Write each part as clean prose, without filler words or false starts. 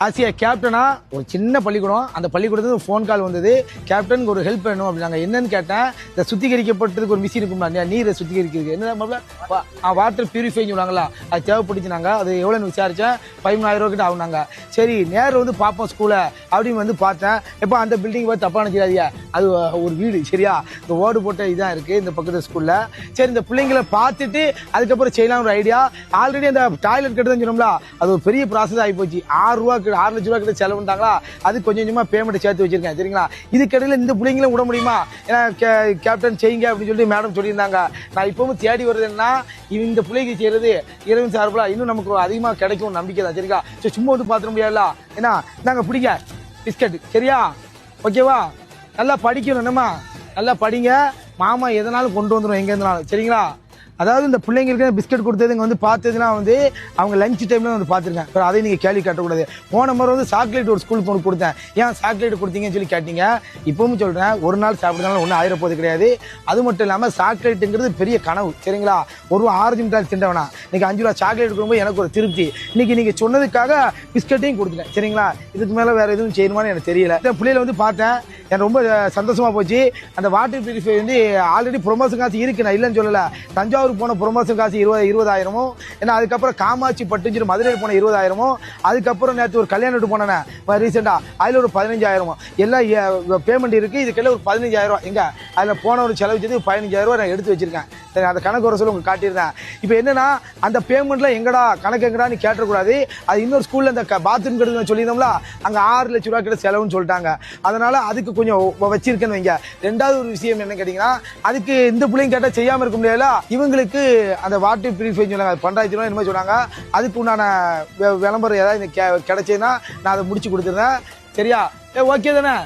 Asia கேப்டனா ஒரு சின்ன பள்ளிக்கூடம், அந்த பள்ளிக்கூடத்துக்கு ஃபோன் கால் வந்தது. கேப்டனுக்கு ஒரு ஹெல்ப் வேணும் அப்படின்னாங்க. என்னன்னு கேட்டேன். இந்த சுத்திகரிக்கப்பட்டதுக்கு ஒரு மிஷின் இருக்கும்ல, நீரை சுத்திகரிக்கிறதுக்கு என்ன வாட்டர் பியூரிஃபைன்னு சொல்லுவாங்களா, அது தேவைப்பட்டுச்சுனாங்க. அது எவ்வளோன்னு விசாரிச்சேன். 13,000 ரூபா கிட்ட ஆகுனாங்க. சரி நேரில் வந்து பார்ப்போம் ஸ்கூலை அப்படின்னு வந்து பார்த்தேன். எப்போ அந்த பில்டிங் பார்த்து தப்பா நினைச்சிடாதீங்க, அது ஒரு வீடு சரியா. இந்த ஓடு போட்ட இதான் இருக்கு இந்த பக்கத்து ஸ்கூல்ல. சரி இந்த பிள்ளைங்களை பார்த்துட்டு அதுக்கப்புறம் செய்யலாம் ஒரு ஐடியா. ஆல்ரெடி அந்த டாய்லெட் கட்டுதான் சொன்னோம்ல, அது ஒரு பெரிய ப்ராசஸ் ஆகி போச்சு. 6 லட்ச ரூபா கிட்ட செலவு பண்ணாங்களா, அது கொஞ்சம் கொஞ்சமா பேமெண்ட் சேர்த்து வச்சிருக்கேன் சரிங்களா. இதுக்கிடையில இந்த பிள்ளைங்களும் விட முடியுமா, ஏன்னா கேப்டன் செய்யுங்க அப்படின்னு சொல்லிட்டு மேடம் சொல்லியிருந்தாங்க. நான் இப்பவும் தேடி வருது என்ன, இந்த பிள்ளைக்கு செய்யறது இறைவன் சார்பில் இன்னும் நமக்கு அதிகமாக கிடைக்கும் நம்பிக்கை தான் சரிங்களா. சரி சும்மா வந்து பார்த்துட முடியாதுல்ல, ஏன்னா நாங்கள் பிடிக்க பிஸ்கட் சரியா, ஓகேவா. நல்லா படிக்கணும் என்னம்மா, நல்லா படிங்க. மாமா எதனாலும் கொண்டு வந்துடும் எங்கே இருந்தாலும் சரிங்களா. அதாவது இந்த பிள்ளைங்களுக்கு பிஸ்கட் கொடுத்ததுங்க வந்து பார்த்ததுலாம் வந்து அவங்க லஞ்ச் டைம்ல வந்து பார்த்துருக்கேன். அப்புறம் அதை நீங்கள் கேள்வி கட்டக்கூடாது. போன முறை வந்து சாக்லேட் ஒரு ஸ்கூலுக்கு ஒன்று கொடுத்தேன். ஏன் சாக்லேட் கொடுத்தீங்கன்னு சொல்லி கேட்டீங்க. இப்பவும் சொல்கிறேன், ஒரு நாள் சாப்பிட்றதுனால ஒன்றும் ஆயிரப்போது கிடையாது. அது மட்டும் இல்லாமல் சாக்லேட்டுங்கிறது பெரிய கனவு சரிங்களா. ஒரு ஆரஞ்சு மிட்டாய் திண்டவனா இன்னைக்கு 5 ரூபா சாக்லேட் கொடுக்கும்போது எனக்கு ஒரு திருப்தி. இன்னைக்கு நீங்கள் சொன்னதுக்காக பிஸ்கட்டையும் கொடுத்துட்டேன் சரிங்களா. இதுக்கு மேலே வேறு எதுவும் செய்யணுமான்னு எனக்கு தெரியல. இந்த பிள்ளைகளை வந்து பார்த்தேன், எனக்கு ரொம்ப சந்தோஷமா போச்சு. அந்த வாட்டர் பியூரிஃபை வந்து ஆல்ரெடி ப்ரொமோஷன் காசு இருக்கு, நான் இல்லைன்னு சொல்லலை. தஞ்சாவூர் போன ப்ரொமோஷன் காசு 20,000 ஏன்னா அதுக்கப்புறம் காமாட்சி பட்டுஞ்சு மதுரையில் போன 20,000, அதுக்கப்புறம் நேற்று ஒரு கல்யாணத்துக்கு போனேன் ரீசெண்டா, அதில் ஒரு 15,000 எல்லாம் பேமெண்ட் இருக்கு. இதுக்கெல்லாம் ஒரு 15,000 எங்க அதில் போன ஒரு செலவு 15,000 நான் எடுத்து வச்சிருக்கேன். சரி அந்த கணக்கு வர சொல்ல உங்களுக்கு காட்டியிருந்தேன். இப்போ என்னன்னா அந்த பேமெண்ட்ல எங்கடா கணக்கு எங்கடான்னு கேட்டக்கூடாது. அது இன்னொரு ஸ்கூல்ல இந்த பாத்ரூம் கெடுக்க சொல்லியிருந்தோம்ல, அங்கே 6 லட்ச ரூபா கிட்ட செலவுன்னு சொல்லிட்டாங்க. அதனால அதுக்கு கொஞ்சம் வச்சிருக்கேன்னு வைங்க. ரெண்டாவது ஒரு விஷயம் என்ன கேட்டீங்கன்னா, அதுக்கு இந்த பிள்ளைங்க கேட்டால் செய்யாமல் இருக்க முடியாதுல. இவங்களுக்கு அந்த வாட்டர் பியூரிஃபை சொன்னாங்க, 12,000 என்னமோ சொன்னாங்க. அதுக்கு உண்டான விளம்பரம் ஏதாவது கிடைச்சதுன்னா நான் அதை முடிச்சு கொடுத்துருந்தேன் சரியா. ஓகே தானே.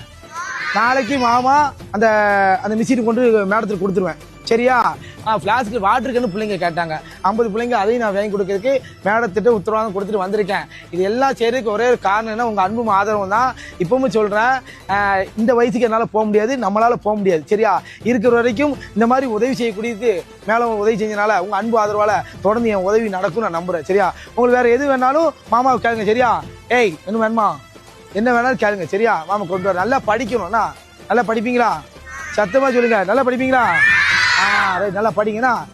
நாளைக்கு மாமா அந்த அந்த மிஷின் கொண்டு மேடத்துக்கு கொடுத்துருவேன் சரியா. ஃப்ளாஸ்க்கு வாட்டருக்குன்னு பிள்ளைங்க கேட்டாங்க, 50 பிள்ளைங்க, அதையும் நான் வாங்கி கொடுக்கறதுக்கு மேடத்திட்ட உத்தரவாதம் கொடுத்துட்டு வந்திருக்கேன். இது எல்லாம் செய்யறதுக்கு ஒரே ஒரு காரணம் என்ன, உங்கள் அன்பும் ஆதரவும் தான். இப்பவும் சொல்கிறேன், இந்த வயசுக்கு என்னால் போக முடியாது, நம்மளால் போக முடியாது சரியா. இருக்கிற வரைக்கும் இந்த மாதிரி உதவி செய்யக்கூடியது மேலே உதவி செஞ்சனால உங்கள் அன்பு ஆதரவால் தொடர்ந்து என் உதவி நடக்கும் நான் நம்புகிறேன் சரியா. உங்களுக்கு வேறு எது வேணாலும் மாமாவை கேளுங்க சரியா. ஏய் என்ன வேணுமா, என்ன வேணாலும் கேளுங்க சரியா. மாமா கொண்டு வர. நல்லா படிக்கணும்ண்ணா, நல்லா படிப்பீங்களா, சத்தமாக சொல்லுங்க, நல்லா படிப்பீங்களா. நல்லா படிங்கண்ணா.